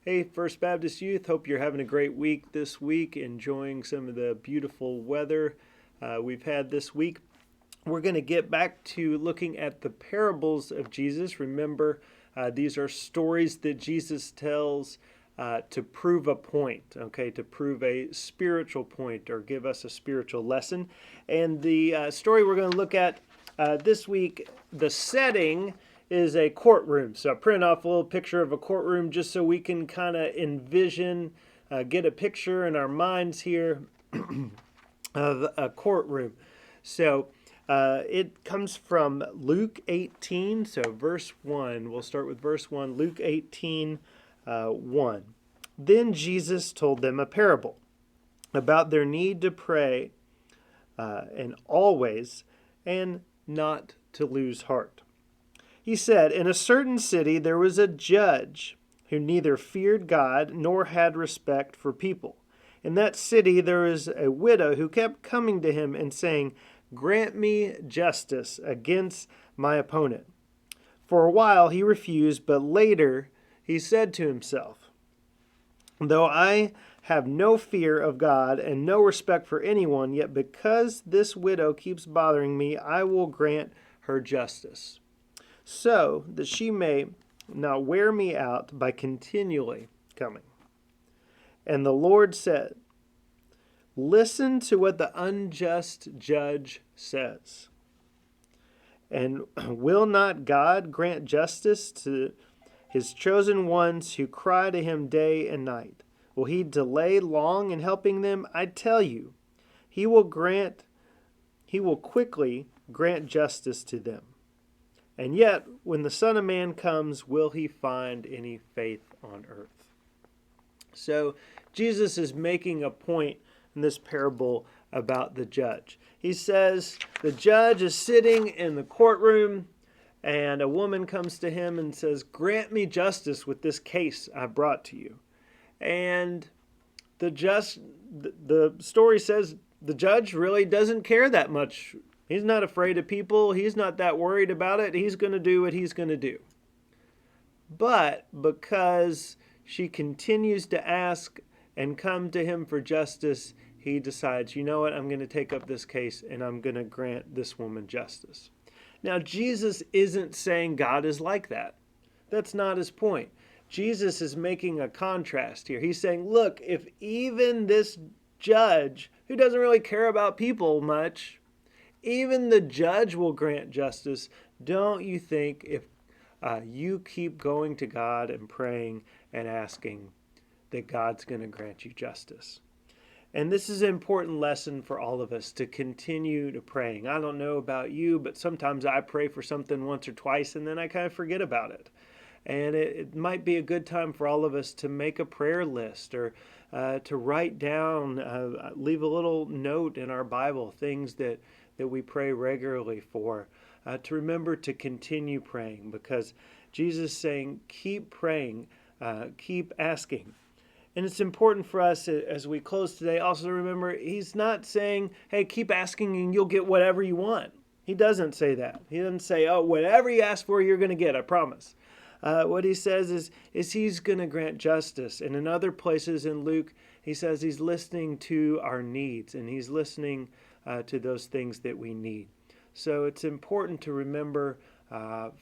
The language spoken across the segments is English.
Hey, First Baptist Youth, hope you're having a great week this week, enjoying some of the beautiful weather we've had this week. We're going to get back to looking at the parables of Jesus. Remember, these are stories that Jesus tells to prove a point, okay, to prove a spiritual point or give us a spiritual lesson. And the story we're going to look at this week, the setting is a courtroom. So I printed off a little picture of a courtroom just so we can kind of envision, get a picture in our minds here of a courtroom. So it comes from Luke 18, so verse 1. We'll start with verse 1, Luke 18, 1. Then Jesus told them a parable about their need to pray and always and not to lose heart. He said, in a certain city there was a judge who neither feared God nor had respect for people. In that city there was a widow who kept coming to him and saying, grant me justice against my opponent. For a while he refused, but later he said to himself, though I have no fear of God and no respect for anyone, yet because this widow keeps bothering me, I will grant her justice, so that she may not wear me out by continually coming. And the Lord said, listen to what the unjust judge says. And will not God grant justice to his chosen ones who cry to him day and night? Will he delay long in helping them? I tell you, he will quickly grant justice to them. And yet, when the Son of Man comes, will he find any faith on earth? So, Jesus is making a point in this parable about the judge. He says the judge is sitting in the courtroom, and a woman comes to him and says, grant me justice with this case I brought to you. And the story says the judge really doesn't care that much. He's not afraid of people. He's not that worried about it. He's going to do what he's going to do. But because she continues to ask and come to him for justice, he decides, you know what, I'm going to take up this case and I'm going to grant this woman justice. Now, Jesus isn't saying God is like that. That's not his point. Jesus is making a contrast here. He's saying, look, if even this judge, who doesn't really care about people much, even the judge will grant justice, don't you think if you keep going to God and praying and asking that God's going to grant you justice? And this is an important lesson for all of us to continue to praying. I don't know about you, but sometimes I pray for something once or twice and then I kind of forget about it. And it might be a good time for all of us to make a prayer list or to write down, leave a little note in our Bible, things that we pray regularly for, to remember to continue praying, because Jesus is saying, keep praying, keep asking. And it's important for us as we close today also to remember he's not saying, hey, keep asking and you'll get whatever you want. He doesn't say that. He doesn't say, oh, whatever you ask for, you're going to get, I promise. What he says is he's going to grant justice. And in other places in Luke, he says he's listening to our needs and he's listening to those things that we need. So it's important to remember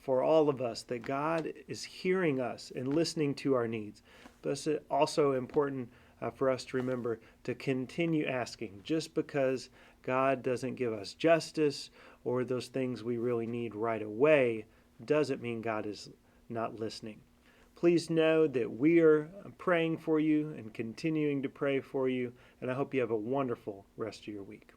for all of us that God is hearing us and listening to our needs. But it's also important for us to remember to continue asking. Just because God doesn't give us justice or those things we really need right away doesn't mean God is not listening. Please know that we are praying for you and continuing to pray for you, and I hope you have a wonderful rest of your week.